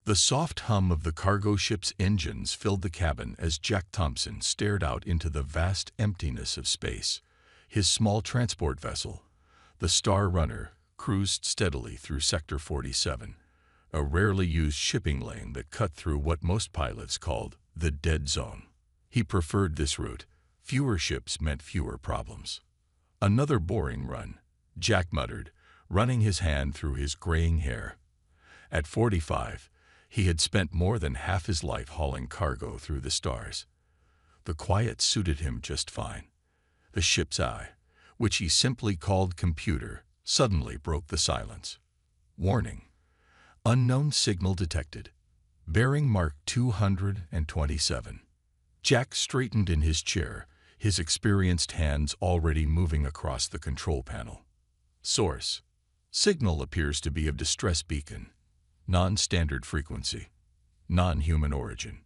The soft hum of the cargo ship's engines filled the cabin as Jack Thompson stared out into the vast emptiness of space. His small transport vessel, the Star Runner, cruised steadily through Sector 47, a rarely used shipping lane that cut through what most pilots called the dead zone. He preferred this route. Fewer ships meant fewer problems. "Another boring run," Jack muttered, running his hand through his graying hair. At 45, he had spent more than half his life hauling cargo through the stars. The quiet suited him just fine. The ship's eye, which he simply called computer, suddenly broke the silence. "Warning. Unknown signal detected. Bearing mark 227. Jack straightened in his chair, his experienced hands already moving across the control panel. "Source. Signal appears to be of distress beacon. Non-standard frequency. Non-human origin."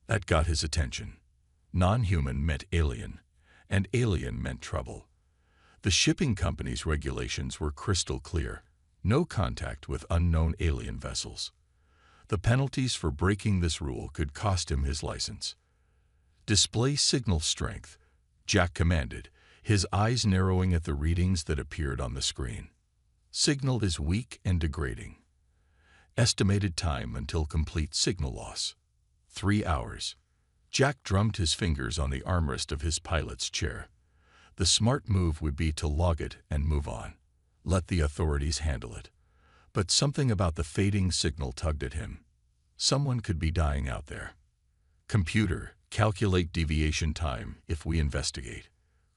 That got his attention. Non-human meant alien, and alien meant trouble. The shipping company's regulations were crystal clear. No contact with unknown alien vessels. The penalties for breaking this rule could cost him his license. "Display signal strength," Jack commanded, his eyes narrowing at the readings that appeared on the screen. "Signal is weak and degrading. Estimated time until complete signal loss. 3 hours. Jack drummed his fingers on the armrest of his pilot's chair. The smart move would be to log it and move on. Let the authorities handle it. But something about the fading signal tugged at him. Someone could be dying out there. "Computer, calculate deviation time if we investigate."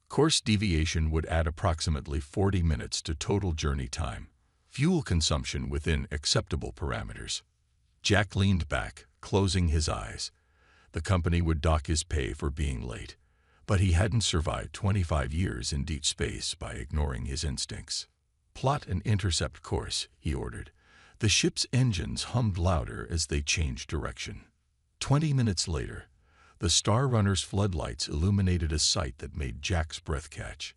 Course deviation would add approximately 40 minutes to total journey time. Fuel consumption within acceptable parameters. Jack leaned back, closing his eyes. The company would dock his pay for being late, but he hadn't survived 25 years in deep space by ignoring his instincts. "Plot an intercept course," he ordered. The ship's engines hummed louder as they changed direction. 20 minutes later, the Star Runner's floodlights illuminated a sight that made Jack's breath catch.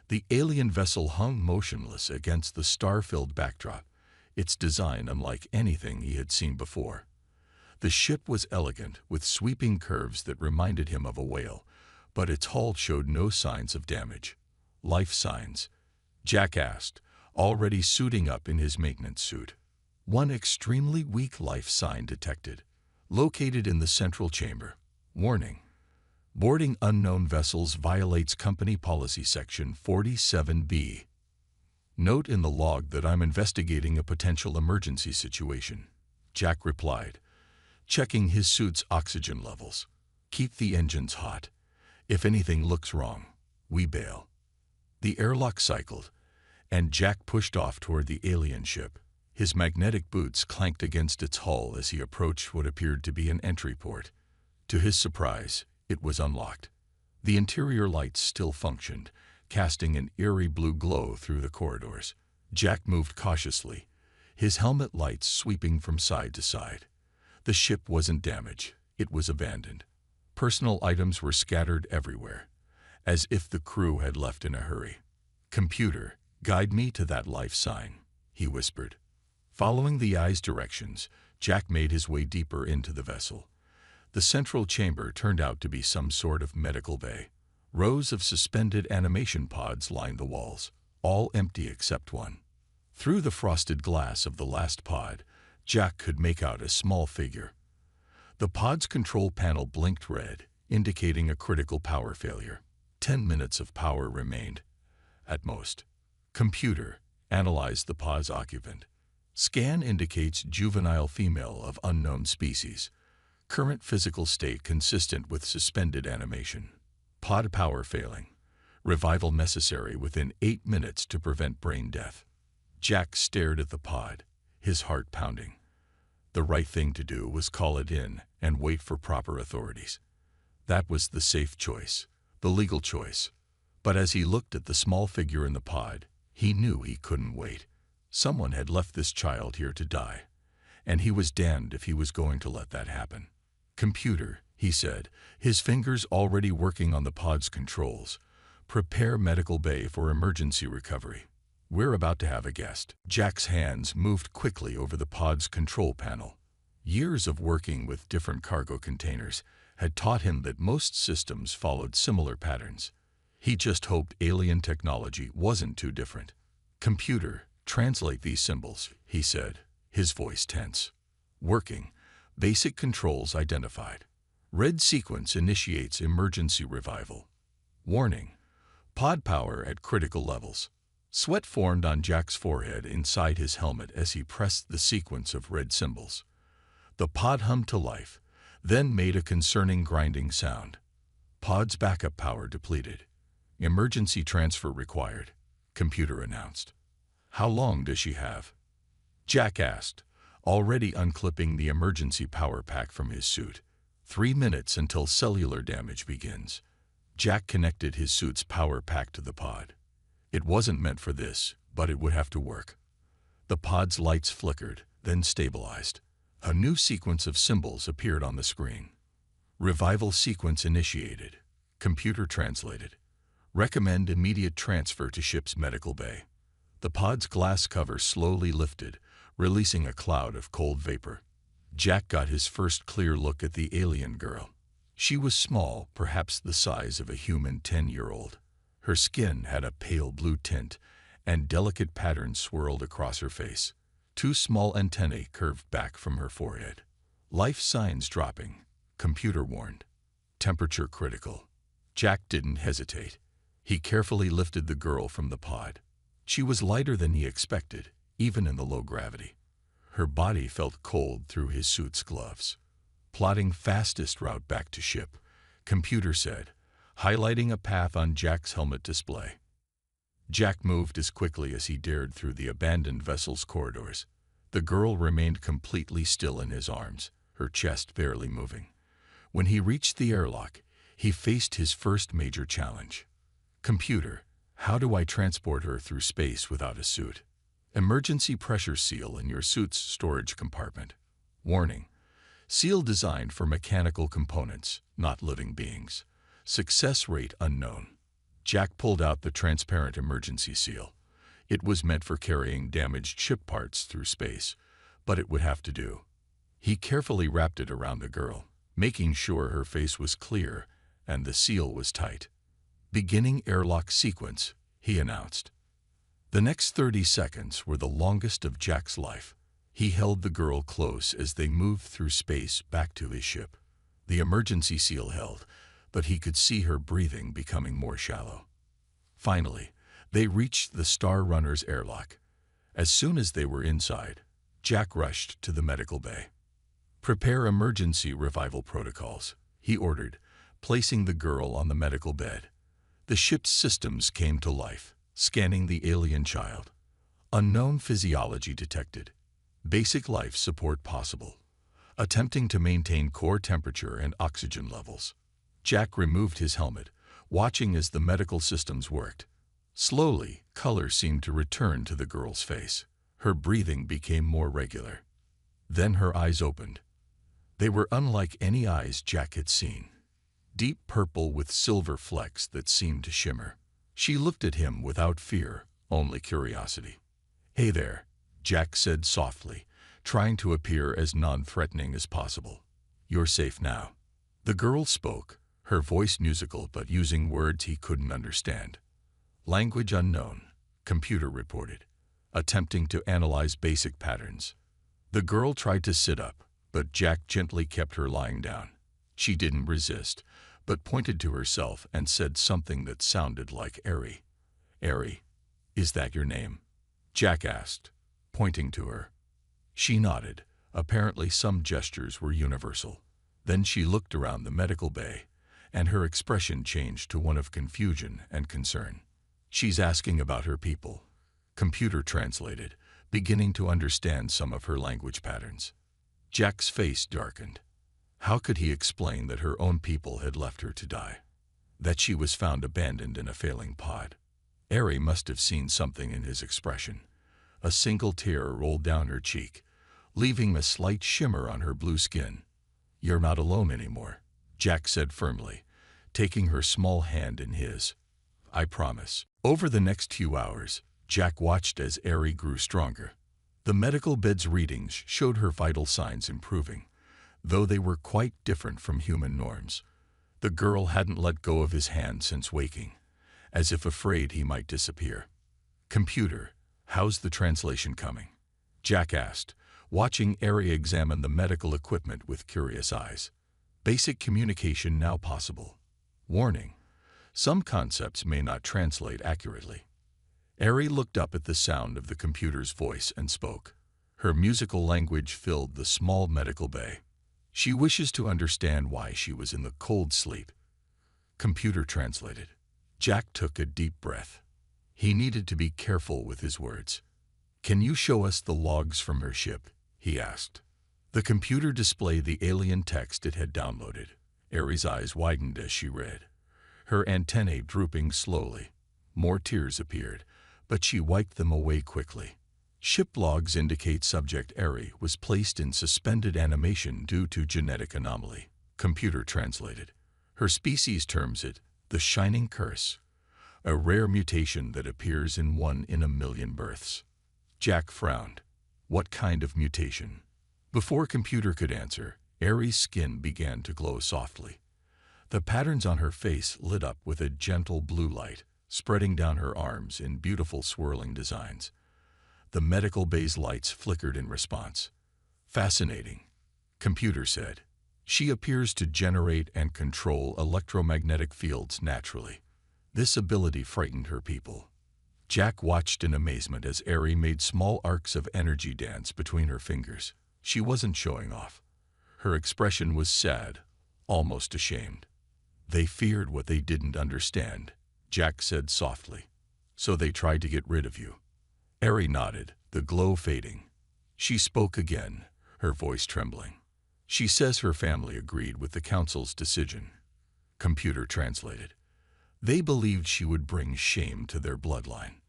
The alien vessel hung motionless against the star-filled backdrop, its design unlike anything he had seen before. The ship was elegant, with sweeping curves that reminded him of a whale, but its hull showed no signs of damage. "Life signs?" Jack asked, already suiting up in his maintenance suit. "One extremely weak life sign detected, located in the central chamber. Warning. Boarding unknown vessels violates Company Policy Section 47B. Note in the log that I'm investigating a potential emergency situation," Jack replied, checking his suit's oxygen levels. "Keep the engines hot. If anything looks wrong, we bail." The airlock cycled, and Jack pushed off toward the alien ship. His magnetic boots clanked against its hull as he approached what appeared to be an entry port. To his surprise, it was unlocked. The interior lights still functioned, casting an eerie blue glow through the corridors. Jack moved cautiously, his helmet lights sweeping from side to side. The ship wasn't damaged, it was abandoned. Personal items were scattered everywhere, as if the crew had left in a hurry. "Computer, guide me to that life sign," he whispered. Following the eye's directions, Jack made his way deeper into the vessel. The central chamber turned out to be some sort of medical bay. Rows of suspended animation pods lined the walls, all empty except one. Through the frosted glass of the last pod, Jack could make out a small figure. The pod's control panel blinked red, indicating a critical power failure. 10 minutes of power remained, at most. "Computer, analyze the pod's occupant. Scan indicates juvenile female of unknown species. Current physical state consistent with suspended animation. Pod power failing. Revival necessary within 8 minutes to prevent brain death." Jack stared at the pod, his heart pounding. The right thing to do was call it in and wait for proper authorities. That was the safe choice, the legal choice. But as he looked at the small figure in the pod, he knew he couldn't wait. Someone had left this child here to die, and he was damned if he was going to let that happen. "Computer," he said, his fingers already working on the pod's controls. "Prepare medical bay for emergency recovery. We're about to have a guest." Jack's hands moved quickly over the pod's control panel. Years of working with different cargo containers had taught him that most systems followed similar patterns. He just hoped alien technology wasn't too different. "Computer, translate these symbols," he said, his voice tense. "Working. Basic controls identified. Red sequence initiates emergency revival. Warning. Pod power at critical levels." Sweat formed on Jack's forehead inside his helmet as he pressed the sequence of red symbols. The pod hummed to life, then made a concerning grinding sound. "Pod's backup power depleted. Emergency transfer required," computer announced. "How long does she have?" Jack asked, already unclipping the emergency power pack from his suit. 3 minutes until cellular damage begins." Jack connected his suit's power pack to the pod. It wasn't meant for this, but it would have to work. The pod's lights flickered, then stabilized. A new sequence of symbols appeared on the screen. "Revival sequence initiated," computer translated. "Recommend immediate transfer to ship's medical bay." The pod's glass cover slowly lifted, releasing a cloud of cold vapor. Jack got his first clear look at the alien girl. She was small, perhaps the size of a human 10-year-old. Her skin had a pale blue tint, and delicate patterns swirled across her face. 2 small antennae curved back from her forehead. "Life signs dropping," computer warned. "Temperature critical." Jack didn't hesitate. He carefully lifted the girl from the pod. She was lighter than he expected, even in the low gravity. Her body felt cold through his suit's gloves. "Plotting fastest route back to ship," computer said, highlighting a path on Jack's helmet display. Jack moved as quickly as he dared through the abandoned vessel's corridors. The girl remained completely still in his arms, her chest barely moving. When he reached the airlock, he faced his first major challenge. "Computer, how do I transport her through space without a suit?" "Emergency pressure seal in your suit's storage compartment. Warning. Seal designed for mechanical components, not living beings. Success rate unknown." Jack pulled out the transparent emergency seal. It was meant for carrying damaged ship parts through space, but it would have to do. He carefully wrapped it around the girl, making sure her face was clear and the seal was tight. "Beginning airlock sequence," he announced. The next 30 seconds were the longest of Jack's life. He held the girl close as they moved through space back to his ship. The emergency seal held, but he could see her breathing becoming more shallow. Finally, they reached the Star Runner's airlock. As soon as they were inside, Jack rushed to the medical bay. "Prepare emergency revival protocols," he ordered, placing the girl on the medical bed. The ship's systems came to life, scanning the alien child. Unknown physiology detected. Basic life support possible. Attempting to maintain core temperature and oxygen levels. Jack removed his helmet, watching as the medical systems worked. Slowly, color seemed to return to the girl's face. Her breathing became more regular. Then her eyes opened. They were unlike any eyes Jack had seen. Deep purple with silver flecks that seemed to shimmer. She looked at him without fear, only curiosity. "Hey there," Jack said softly, trying to appear as non-threatening as possible. "You're safe now." The girl spoke, her voice musical but using words he couldn't understand. "Language unknown," computer reported, attempting to analyze basic patterns. The girl tried to sit up, but Jack gently kept her lying down. She didn't resist, but pointed to herself and said something that sounded like Eri. "Eri, is that your name?" Jack asked, pointing to her. She nodded. Apparently some gestures were universal. Then she looked around the medical bay, and her expression changed to one of confusion and concern. "She's asking about her people," computer translated, beginning to understand some of her language patterns. Jack's face darkened. How could he explain that her own people had left her to die? That she was found abandoned in a failing pod? Eri must have seen something in his expression. A single tear rolled down her cheek, leaving a slight shimmer on her blue skin. "You're not alone anymore," Jack said firmly, taking her small hand in his. "I promise." Over the next few hours, Jack watched as Eri grew stronger. The medical bed's readings showed her vital signs improving, though they were quite different from human norms. The girl hadn't let go of his hand since waking, as if afraid he might disappear. "Computer, how's the translation coming?" Jack asked, watching Ari examine the medical equipment with curious eyes. "Basic communication now possible. Warning: some concepts may not translate accurately." Ari looked up at the sound of the computer's voice and spoke. Her musical language filled the small medical bay. "She wishes to understand why she was in the cold sleep." Computer translated. Jack took a deep breath. He needed to be careful with his words. "Can you show us the logs from her ship?" he asked. The computer displayed the alien text it had downloaded. Ari's eyes widened as she read, her antennae drooping slowly. More tears appeared, but she wiped them away quickly. Ship logs indicate subject Ari was placed in suspended animation due to genetic anomaly. Computer translated. Her species terms it the Shining Curse, a rare mutation that appears in 1 in a million births. Jack frowned. What kind of mutation? Before computer could answer, Ari's skin began to glow softly. The patterns on her face lit up with a gentle blue light, spreading down her arms in beautiful swirling designs. The medical bay's lights flickered in response. "Fascinating," computer said. "She appears to generate and control electromagnetic fields naturally. This ability frightened her people." Jack watched in amazement as Ari made small arcs of energy dance between her fingers. She wasn't showing off. Her expression was sad, almost ashamed. "They feared what they didn't understand," Jack said softly. "So they tried to get rid of you." Ari nodded, the glow fading. She spoke again, her voice trembling. "She says her family agreed with the council's decision." Computer translated. "They believed she would bring shame to their bloodline.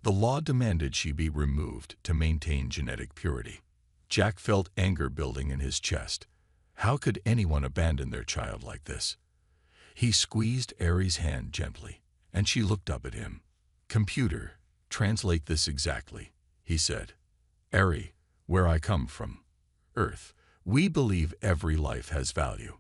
The law demanded she be removed to maintain genetic purity." Jack felt anger building in his chest. How could anyone abandon their child like this? He squeezed Ari's hand gently, and she looked up at him. "Computer, translate this exactly," he said. "Ari, where I come from, Earth, we believe every life has value.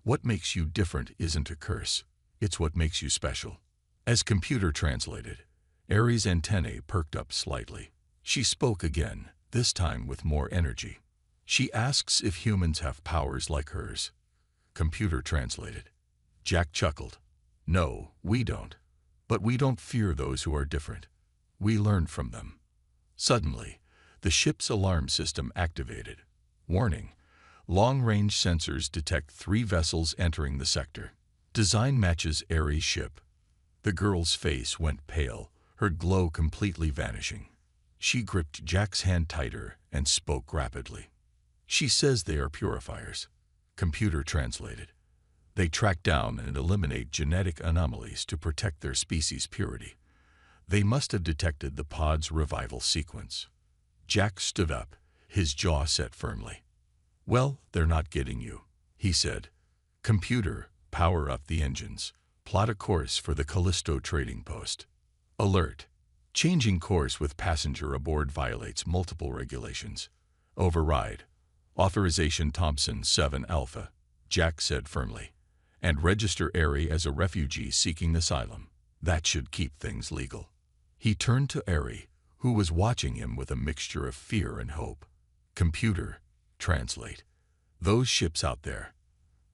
What makes you different isn't a curse, it's what makes you special." As computer translated, Ari's antennae perked up slightly. She spoke again, this time with more energy. "She asks if humans have powers like hers." Computer translated. Jack chuckled. "No, we don't. But we don't fear those who are different. We learn from them." Suddenly, the ship's alarm system activated. "Warning: long-range sensors detect 3 vessels entering the sector. Design matches Ari's ship." The girl's face went pale, her glow completely vanishing. She gripped Jack's hand tighter and spoke rapidly. "She says they are purifiers." Computer translated. "They track down and eliminate genetic anomalies to protect their species' purity. They must have detected the pod's revival sequence." Jack stood up, his jaw set firmly. "Well, they're not getting you," he said. "Computer, power up the engines. Plot a course for the Callisto trading post. Alert: changing course with passenger aboard violates multiple regulations. Override. Authorization Thompson 7 Alpha," Jack said firmly. "And register Ari as a refugee seeking asylum. That should keep things legal." He turned to Ari, who was watching him with a mixture of fear and hope. "Computer, translate. Those ships out there,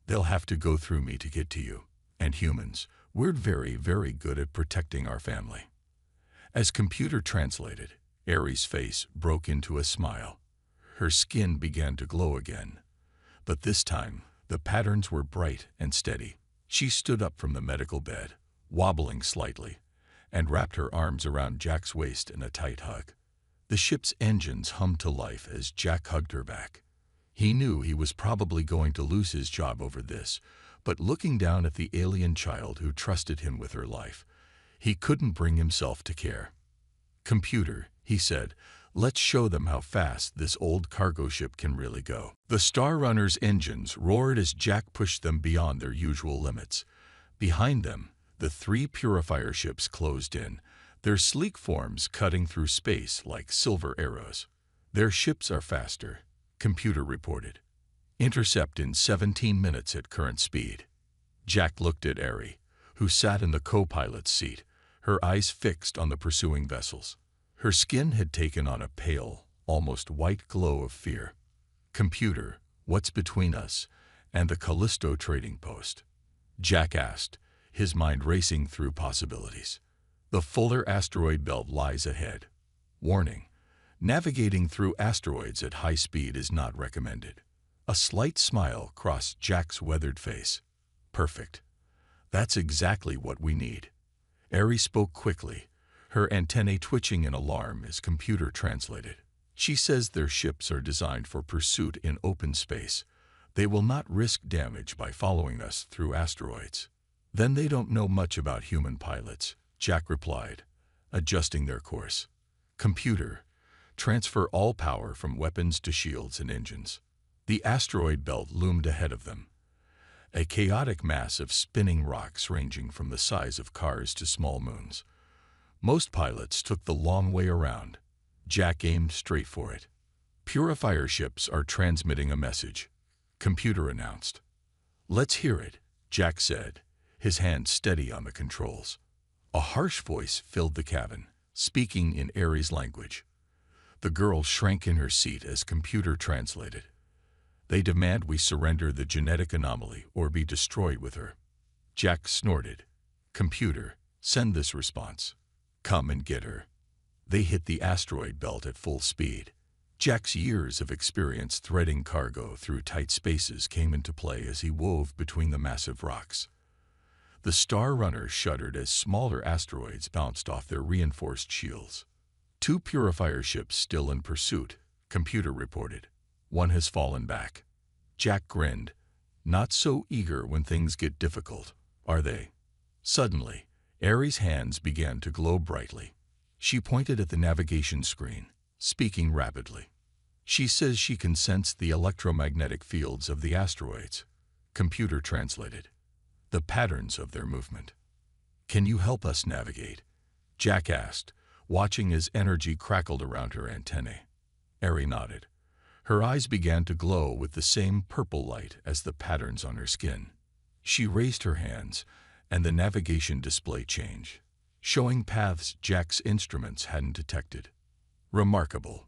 they'll have to go through me to get to you. And humans, we're very, very good at protecting our family." As computer translated, Ari's face broke into a smile. Her skin began to glow again. But this time, the patterns were bright and steady. She stood up from the medical bed, wobbling slightly, and wrapped her arms around Jack's waist in a tight hug. The ship's engines hummed to life as Jack hugged her back. He knew he was probably going to lose his job over this, but looking down at the alien child who trusted him with her life, he couldn't bring himself to care. "Computer," he said, "let's show them how fast this old cargo ship can really go." The Star Runner's engines roared as Jack pushed them beyond their usual limits. Behind them, the 3 purifier ships closed in, their sleek forms cutting through space like silver arrows. Their ships are faster, computer reported. Intercept in 17 minutes at current speed. Jack looked at Ari, who sat in the co-pilot's seat, her eyes fixed on the pursuing vessels. Her skin had taken on a pale, almost white glow of fear. Computer, what's between us and the Callisto trading post? Jack asked, his mind racing through possibilities. The Fuller asteroid belt lies ahead. Warning: navigating through asteroids at high speed is not recommended. A slight smile crossed Jack's weathered face. Perfect. That's exactly what we need. Ari spoke quickly, her antennae twitching in alarm as computer translated. She says their ships are designed for pursuit in open space. They will not risk damage by following us through asteroids. Then they don't know much about human pilots, Jack replied, adjusting their course. Computer, transfer all power from weapons to shields and engines. The asteroid belt loomed ahead of them, a chaotic mass of spinning rocks ranging from the size of cars to small moons. Most pilots took the long way around. Jack aimed straight for it. Purifier ships are transmitting a message, computer announced. Let's hear it, Jack said, his hand steady on the controls. A harsh voice filled the cabin, speaking in Ari's language. The girl shrank in her seat as computer translated. They demand we surrender the genetic anomaly or be destroyed with her. Jack snorted. Computer, send this response. Come and get her. They hit the asteroid belt at full speed. Jack's years of experience threading cargo through tight spaces came into play as he wove between the massive rocks. The Star Runner shuddered as smaller asteroids bounced off their reinforced shields. 2 purifier ships still in pursuit, computer reported. One has fallen back. Jack grinned. Not so eager when things get difficult, are they? Suddenly, Ari's hands began to glow brightly. She pointed at the navigation screen, speaking rapidly. She says she can sense the electromagnetic fields of the asteroids. Computer translated. The patterns of their movement. Can you help us navigate? Jack asked, watching as energy crackled around her antennae. Ari nodded. Her eyes began to glow with the same purple light as the patterns on her skin. She raised her hands, and the navigation display changed, showing paths Jack's instruments hadn't detected. Remarkable,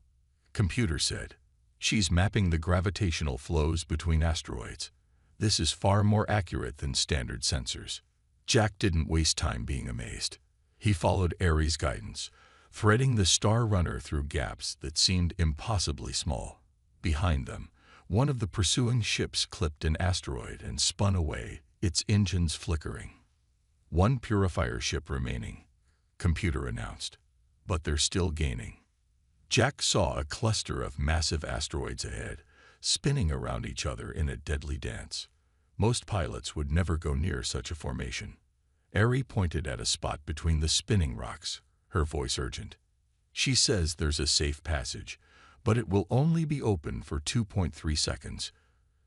computer said. She's mapping the gravitational flows between asteroids. This is far more accurate than standard sensors. Jack didn't waste time being amazed. He followed Ari's guidance, threading the Star Runner through gaps that seemed impossibly small. Behind them, one of the pursuing ships clipped an asteroid and spun away, its engines flickering. 1 purifier ship remaining, computer announced. But they're still gaining. Jack saw a cluster of massive asteroids ahead, spinning around each other in a deadly dance. Most pilots would never go near such a formation. Ari pointed at a spot between the spinning rocks, her voice urgent. She says there's a safe passage, but it will only be open for 2.3 seconds.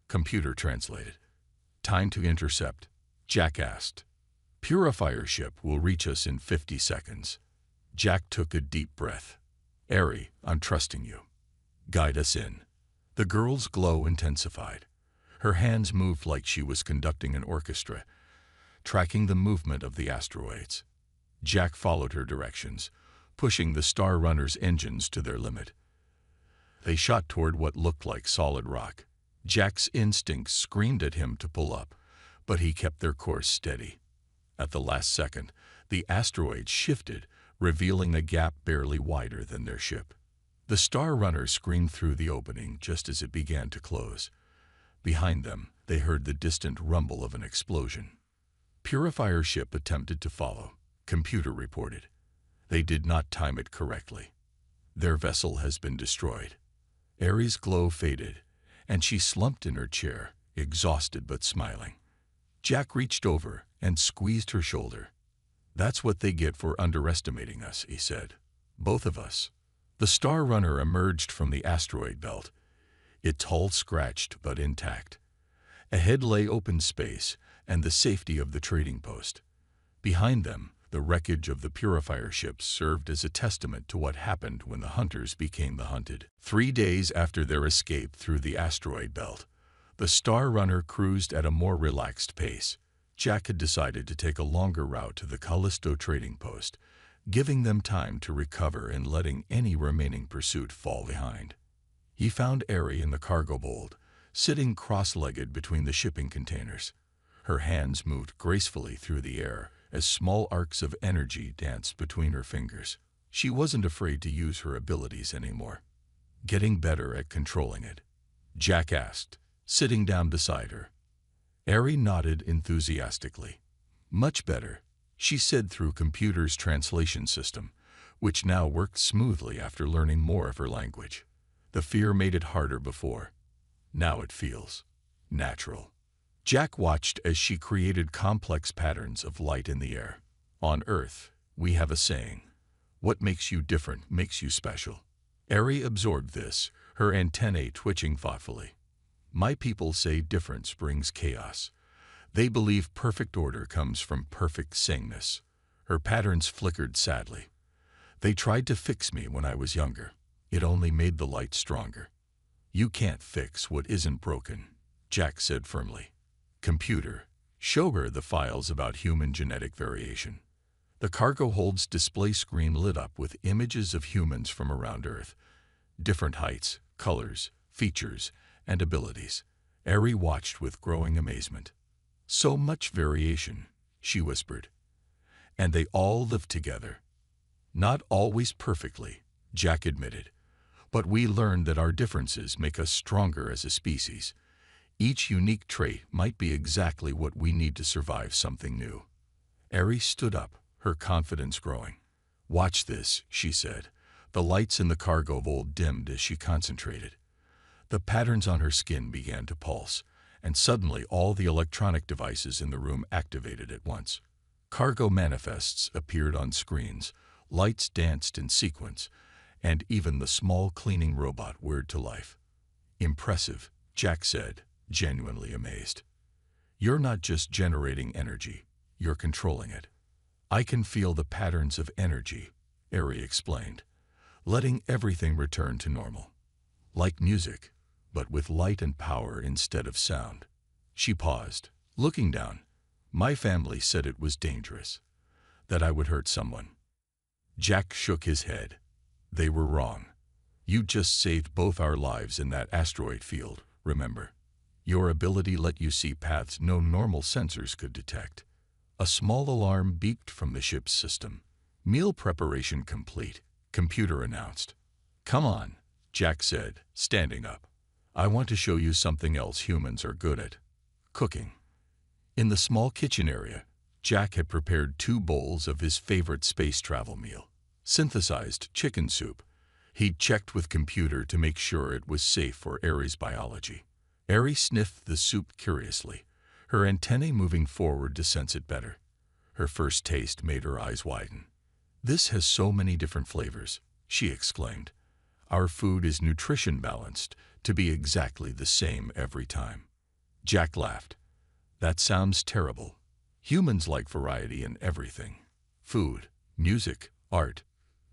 Computer translated. Time to intercept, Jack asked. Purifier ship will reach us in 50 seconds. Jack took a deep breath. Ari, I'm trusting you. Guide us in. The girl's glow intensified. Her hands moved like she was conducting an orchestra, tracking the movement of the asteroids. Jack followed her directions, pushing the Star Runner's engines to their limit. They shot toward what looked like solid rock. Jack's instincts screamed at him to pull up, but he kept their course steady. At the last second, the asteroid shifted, revealing a gap barely wider than their ship. The Star Runner screamed through the opening just as it began to close. Behind them, they heard the distant rumble of an explosion. Purifier ship attempted to follow, computer reported. They did not time it correctly. Their vessel has been destroyed. Ari's glow faded, and she slumped in her chair, exhausted but smiling. Jack reached over and squeezed her shoulder. That's what they get for underestimating us, he said. Both of us. The Star Runner emerged from the asteroid belt, its hull scratched but intact. Ahead lay open space and the safety of the trading post. Behind them, The wreckage of the purifier ships served as a testament to what happened when the hunters became the hunted. 3 days after their escape through the asteroid belt, the Star Runner cruised at a more relaxed pace. Jack had decided to take a longer route to the Callisto trading post, giving them time to recover and letting any remaining pursuit fall behind. He found Eri in the cargo hold, sitting cross-legged between the shipping containers. Her hands moved gracefully through the air as small arcs of energy danced between her fingers. She wasn't afraid to use her abilities anymore. Getting better at controlling it? Jack asked, sitting down beside her. Eri nodded enthusiastically. Much better, she said through computer's translation system, which now worked smoothly after learning more of her language. The fear made it harder before. Now it feels natural. Jack watched as she created complex patterns of light in the air. On Earth, we have a saying, "What makes you different makes you special." Eri absorbed this, her antennae twitching thoughtfully. My people say difference brings chaos. They believe perfect order comes from perfect sameness. Her patterns flickered sadly. They tried to fix me when I was younger. It only made the light stronger. You can't fix what isn't broken, Jack said firmly. Computer, show her the files about human genetic variation. The cargo hold's display screen lit up with images of humans from around Earth. Different heights, colors, features, and abilities. Eri watched with growing amazement. So much variation, she whispered. And they all lived together. Not always perfectly, Jack admitted. But we learned that our differences make us stronger as a species. Each unique trait might be exactly what we need to survive something new. Eri stood up, her confidence growing. Watch this, she said. The lights in the cargo hold dimmed as she concentrated. The patterns on her skin began to pulse, and suddenly all the electronic devices in the room activated at once. Cargo manifests appeared on screens, lights danced in sequence, and even the small cleaning robot whirred to life. Impressive, Jack said, genuinely amazed. You're not just generating energy, you're controlling it. I can feel the patterns of energy, Eri explained, letting everything return to normal. Like music, but with light and power instead of sound. She paused, looking down. My family said it was dangerous, that I would hurt someone. Jack shook his head. They were wrong. You just saved both our lives in that asteroid field, remember? Your ability let you see paths no normal sensors could detect. A small alarm beeped from the ship's system. Meal preparation complete, computer announced. Come on, Jack said, standing up. I want to show you something else humans are good at. Cooking. In the small kitchen area, Jack had prepared 2 bowls of his favorite space travel meal. Synthesized chicken soup. He'd checked with computer to make sure it was safe for Eri's biology. Eri sniffed the soup curiously, her antennae moving forward to sense it better. Her first taste made her eyes widen. This has so many different flavors, she exclaimed. Our food is nutrition balanced to be exactly the same every time. Jack laughed. That sounds terrible. Humans like variety in everything. Food, music, art,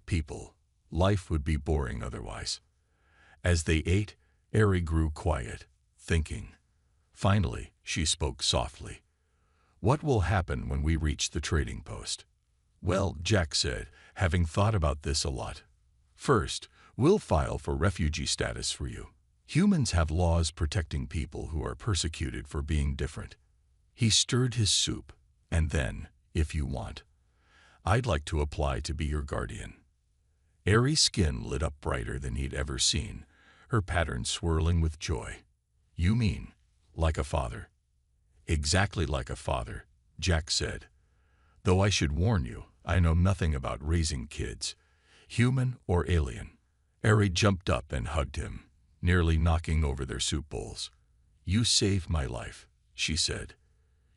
people. Life would be boring otherwise. As they ate, Eri grew quiet, thinking. Finally, she spoke softly. What will happen when we reach the trading post? Well, Jack said, having thought about this a lot. First, we'll file for refugee status for you. Humans have laws protecting people who are persecuted for being different. He stirred his soup, and then, if you want, I'd like to apply to be your guardian. Eri's skin lit up brighter than he'd ever seen, her pattern swirling with joy. You mean, like a father? Exactly like a father, Jack said. Though I should warn you, I know nothing about raising kids, human or alien. Eri jumped up and hugged him, nearly knocking over their soup bowls. You saved my life, she said.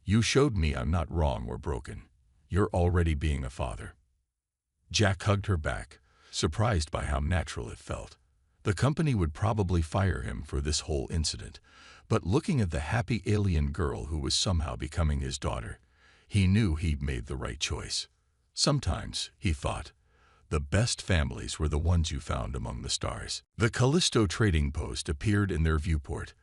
You showed me I'm not wrong or broken. You're already being a father. Jack hugged her back, surprised by how natural it felt. The company would probably fire him for this whole incident, but looking at the happy alien girl who was somehow becoming his daughter, he knew he'd made the right choice. Sometimes, he thought, the best families were the ones you found among the stars. The Callisto trading post appeared in their viewport,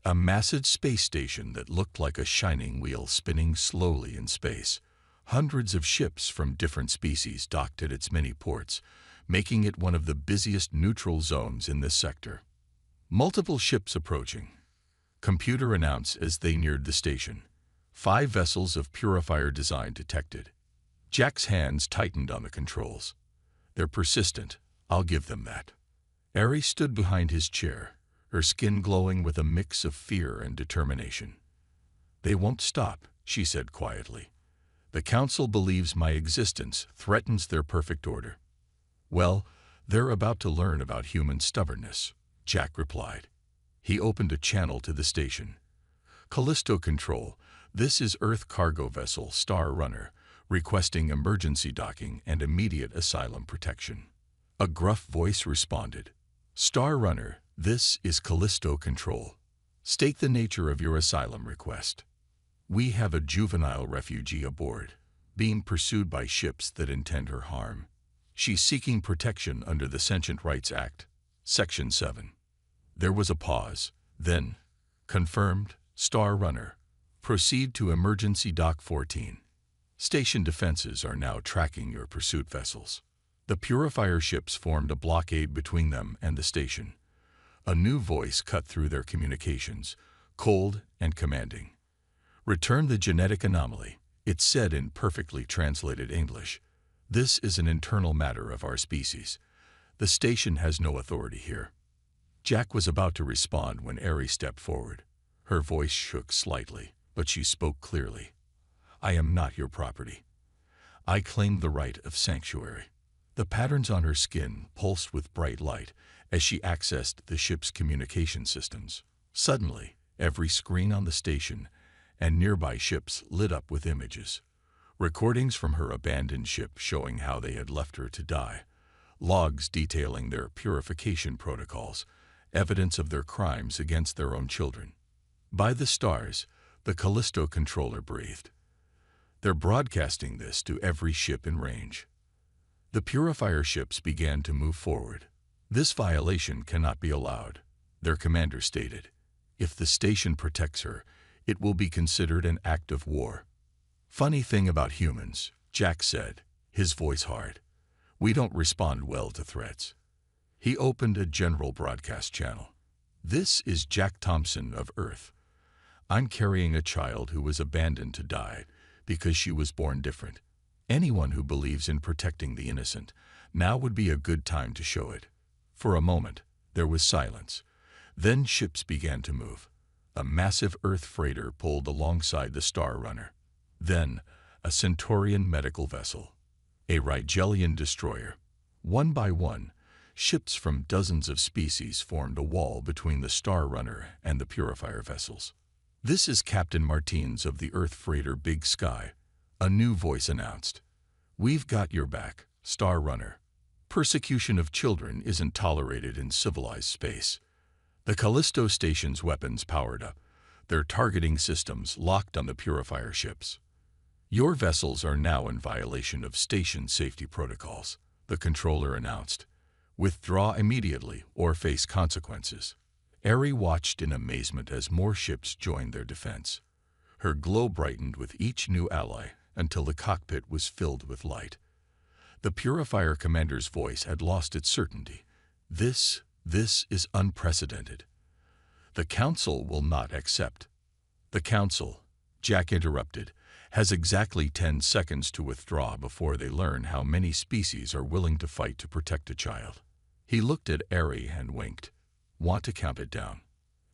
a massive space station that looked like a shining wheel spinning slowly in space. Hundreds of ships from different species docked at its many ports, making it one of the busiest neutral zones in this sector. Multiple ships approaching. Computer announced as they neared the station. 5 vessels of purifier design detected. Jack's hands tightened on the controls. They're persistent, I'll give them that. Ari stood behind his chair, her skin glowing with a mix of fear and determination. They won't stop, she said quietly. The Council believes my existence threatens their perfect order. Well, they're about to learn about human stubbornness, Jack replied. He opened a channel to the station. Callisto Control, this is Earth cargo vessel Star Runner, requesting emergency docking and immediate asylum protection. A gruff voice responded. Star Runner, this is Callisto Control. State the nature of your asylum request. We have a juvenile refugee aboard, being pursued by ships that intend her harm. She's seeking protection under the Sentient Rights Act, Section 7. There was a pause. Then, confirmed, Star Runner. Proceed to Emergency Dock 14. Station defenses are now tracking your pursuit vessels. The purifier ships formed a blockade between them and the station. A new voice cut through their communications, cold and commanding. Return the genetic anomaly, it said in perfectly translated English. This is an internal matter of our species. The station has no authority here. Jack was about to respond when Ari stepped forward. Her voice shook slightly, but she spoke clearly. I am not your property. I claim the right of sanctuary. The patterns on her skin pulsed with bright light as she accessed the ship's communication systems. Suddenly, every screen on the station and nearby ships lit up with images. Recordings from her abandoned ship showing how they had left her to die. Logs detailing their purification protocols, evidence of their crimes against their own children. By the stars, the Callisto controller breathed. They're broadcasting this to every ship in range. The purifier ships began to move forward. This violation cannot be allowed, their commander stated. If the station protects her, it will be considered an act of war. Funny thing about humans, Jack said, his voice hard. We don't respond well to threats. He opened a general broadcast channel. This is Jack Thompson of Earth. I'm carrying a child who was abandoned to die because she was born different. Anyone who believes in protecting the innocent, now would be a good time to show it. For a moment, there was silence. Then ships began to move. A massive Earth freighter pulled alongside the Star Runner. Then, a Centaurian medical vessel. A Rigelian destroyer. One by one, ships from dozens of species formed a wall between the Star Runner and the purifier vessels. This is Captain Martins of the Earth freighter Big Sky, a new voice announced. We've got your back, Star Runner. Persecution of children isn't tolerated in civilized space. The Callisto station's weapons powered up, their targeting systems locked on the purifier ships. Your vessels are now in violation of station safety protocols, the controller announced. Withdraw immediately or face consequences. Ari watched in amazement as more ships joined their defense. Her glow brightened with each new ally until the cockpit was filled with light. The purifier commander's voice had lost its certainty. This is unprecedented. The Council will not accept. The Council, Jack interrupted, has exactly 10 seconds to withdraw before they learn how many species are willing to fight to protect a child. He looked at Ari and winked. Want to count it down?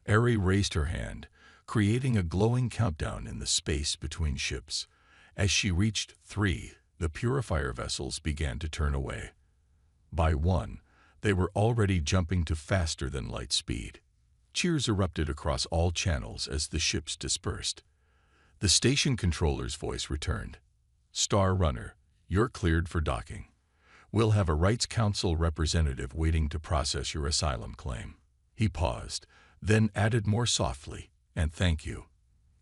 Ari raised her hand, creating a glowing countdown in the space between ships. As she reached 3, the purifier vessels began to turn away. By 1, they were already jumping to faster than light speed. Cheers erupted across all channels as the ships dispersed. The station controller's voice returned. Star Runner, you're cleared for docking. We'll have a Rights Council representative waiting to process your asylum claim. He paused, then added more softly, and thank you.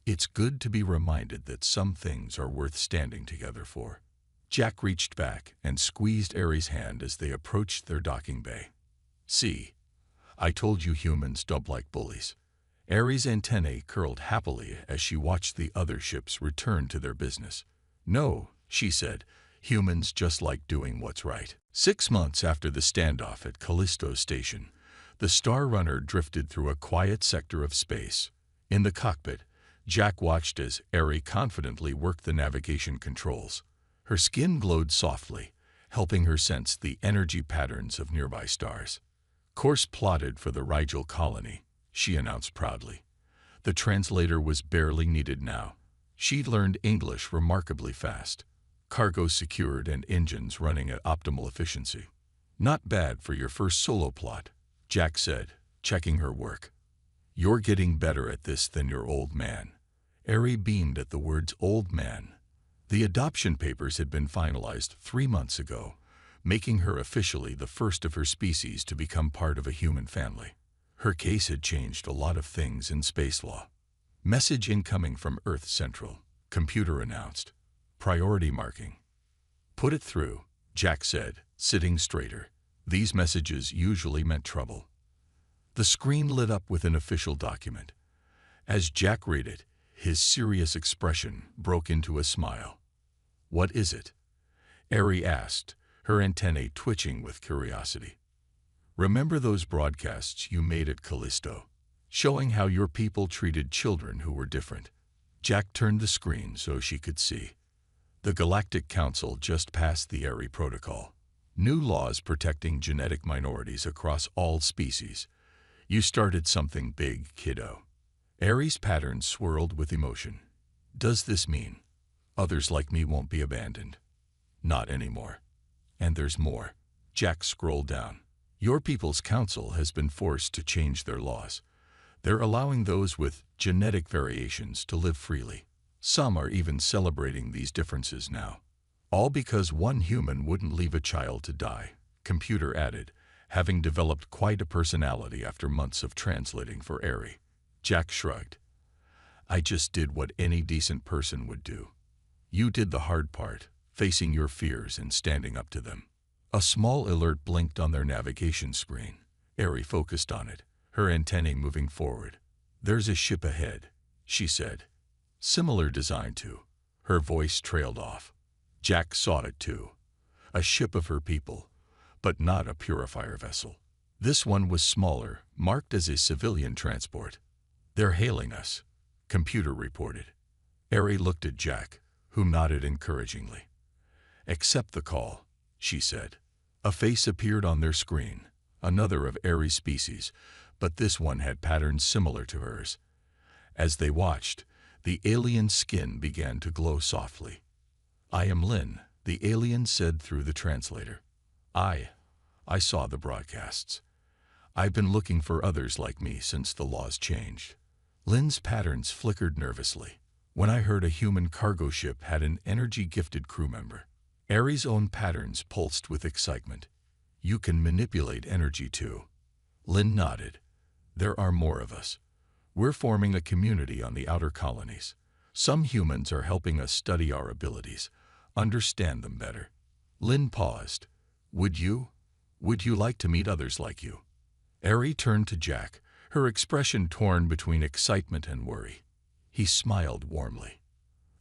It's good to be reminded that some things are worth standing together for. Jack reached back and squeezed Aries' hand as they approached their docking bay. "See, I told you humans don't like bullies." Aries' antennae curled happily as she watched the other ships return to their business. "No," she said, "humans just like doing what's right." 6 months after the standoff at Callisto Station, the Star Runner drifted through a quiet sector of space. In the cockpit, Jack watched as Aries confidently worked the navigation controls. Her skin glowed softly, helping her sense the energy patterns of nearby stars. "Course plotted for the Rigel colony," she announced proudly. The translator was barely needed now. She'd learned English remarkably fast. Cargo secured and engines running at optimal efficiency. "Not bad for your first solo plot," Jack said, checking her work. "You're getting better at this than your old man." Aries beamed at the words "old man." The adoption papers had been finalized 3 months ago, making her officially the first of her species to become part of a human family. Her case had changed a lot of things in space law. "Message incoming from Earth Central," computer announced. "Priority marking." "Put it through," Jack said, sitting straighter. These messages usually meant trouble. The screen lit up with an official document. As Jack read it, his serious expression broke into a smile. "What is it?" Aries asked, her antennae twitching with curiosity. "Remember those broadcasts you made at Callisto, showing how your people treated children who were different?" Jack turned the screen so she could see. The Galactic Council just passed the Aries Protocol. New laws protecting genetic minorities across all species. "You started something big, kiddo." Aries' patterns swirled with emotion. "Does this mean others like me won't be abandoned?" "Not anymore. And there's more." Jack scrolled down. "Your people's council has been forced to change their laws. They're allowing those with genetic variations to live freely. Some are even celebrating these differences now. All because one human wouldn't leave a child to die," computer added, having developed quite a personality after months of translating for Aries. Jack shrugged. "I just did what any decent person would do. You did the hard part, facing your fears and standing up to them." A small alert blinked on their navigation screen. Aries focused on it, her antennae moving forward. "There's a ship ahead," she said. "Similar design to." Her voice trailed off. Jack saw it too. A ship of her people, but not a purifier vessel. This one was smaller, marked as a civilian transport. "They're hailing us," computer reported. Aries looked at Jack, who nodded encouragingly. "Accept the call," she said. A face appeared on their screen, another of Aries' species, but this one had patterns similar to hers. As they watched, the alien's skin began to glow softly. "I am Lynn," the alien said through the translator. I saw the broadcasts. I've been looking for others like me since the laws changed." Lynn's patterns flickered nervously. "When I heard a human cargo ship had an energy-gifted crew member." Aries' own patterns pulsed with excitement. "You can manipulate energy too." Lynn nodded. "There are more of us. We're forming a community on the outer colonies. Some humans are helping us study our abilities, understand them better." Lynn paused. Would you like to meet others like you?" Aries turned to Jack, her expression torn between excitement and worry. He smiled warmly.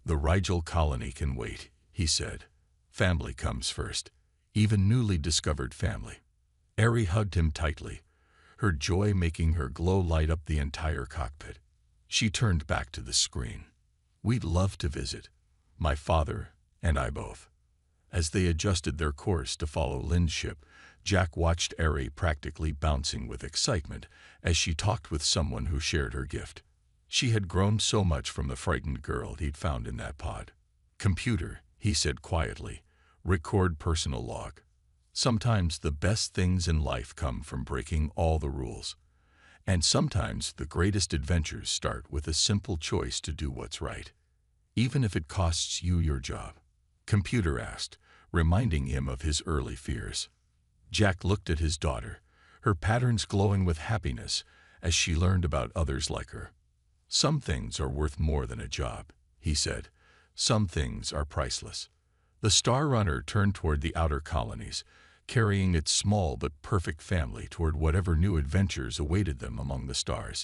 "The Rigel colony can wait," he said. "Family comes first, even newly discovered family." Aries hugged him tightly, her joy making her glow light up the entire cockpit. She turned back to the screen. "We'd love to visit, my father and I both." As they adjusted their course to follow Lynn's ship, Jack watched Aries practically bouncing with excitement as she talked with someone who shared her gift. She had grown so much from the frightened girl he'd found in that pod. "Computer," he said quietly, "record personal log. Sometimes the best things in life come from breaking all the rules. And sometimes the greatest adventures start with a simple choice to do what's right, even if it costs you your job." Computer asked, reminding him of his early fears. Jack looked at his daughter, her patterns glowing with happiness as she learned about others like her. "Some things are worth more than a job," he said. "Some things are priceless." The Star Runner turned toward the outer colonies, carrying its small but perfect family toward whatever new adventures awaited them among the stars.